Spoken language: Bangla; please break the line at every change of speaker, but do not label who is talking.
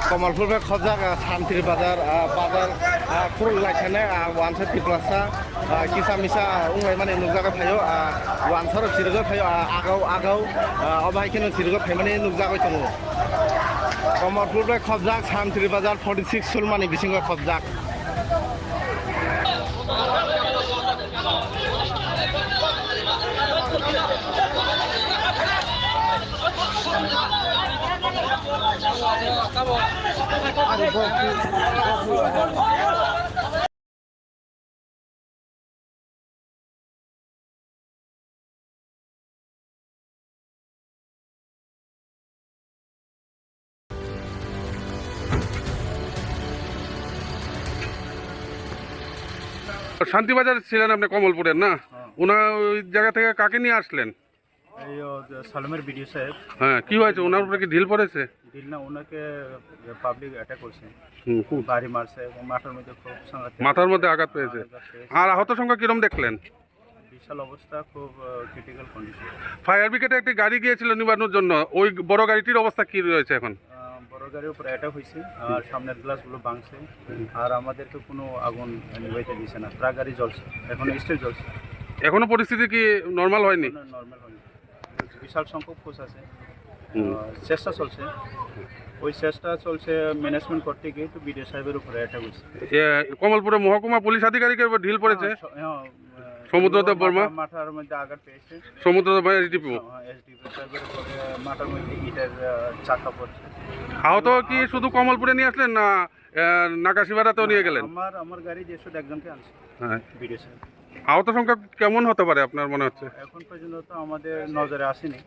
কমলপুর খবজাক শান্তির বাজার বাজার খুরলাইখানে ওয়ানসার টিপ্লাসা কিসা মিসা উংলাই মানে নুকজাगा फायो वानसार चिरगा फायो आगाव आगाव अबायखनो चिरगा फाय माने नुकजागाय दङ कमलपुर खबजाक शान्तिर बाजार 46 सुलमानि बिसिंगा खबजाक
শান্তিবাজার ছিলেন আপনি কমলপুরের না? ওনার ওই জায়গা থেকে কাকে নিয়ে আসলেন?
এই সালমের ভিডিও সাহেব।
হ্যাঁ, কি হয়েছে? ওনার উপরে কি ঢিল পড়েছে?
ঢিল না, ওনাকে পাবলিক অ্যাটাক করছে, বাড়ি মারছে এবং মাথার মধ্যে খুব সাংঘাতিক
মাথার মধ্যে আঘাত পেয়েছে। আর আহত সংখ্যা কিরম দেখলেন?
বিশাল অবস্থা, খুব ক্রিটিক্যাল কন্ডিশন।
ফায়ার ব্রিগেডে একটি গাড়ি গিয়েছিল নিবানোর জন্য, ওই বড় গাড়িটির অবস্থা কি রয়েছে এখন?
বড় গাড়ির উপরে অ্যাটাক হয়েছে আর সামনের গ্লাসগুলো ভাঙছে, আর আমাদেরকে কোনো আগুন নিভাইতে দিছে না। ট্রাক গাড়ি জ্বলছে, এখন স্টিল জ্বলছে।
এখনো পরিস্থিতি কি নর্মাল হয়নি?
নর্মাল হয়নি, বিশাল সংখ্যক ফোর্স আছে, চেষ্টা চলছে। ওই চেষ্টা চলছে ম্যানেজমেন্ট করতে গিয়ে তো বিডিও সাহেবের উপরে অ্যাটাক হয়েছে।
কমলপুরে মহকুমা পুলিশ আধিকারিকের উপর ঢিল পড়েছে। সমুদ্রদেব বর্মা
মাথার মধ্যে আঘাত পেয়েছে।
সমুদ্রদেব এসডিপিও
সাহেবের উপরে মাথার মধ্যে ইটের চাকা পড়ছে।
আহত কি শুধু কমলপুরে নিয়ে আসলেন না নাকাশিবাড়াতেও নিয়ে গেলেন?
আমার গাড়ি দিয়ে শুধু একজনকে আনছে।
হ্যাঁ,
বিডিও সাহেব।
আহত সংখ্যা কেমন হতে পারে আপনার মনে হচ্ছে?
এখন পর্যন্ত তো আমাদের নজরে আসেনি।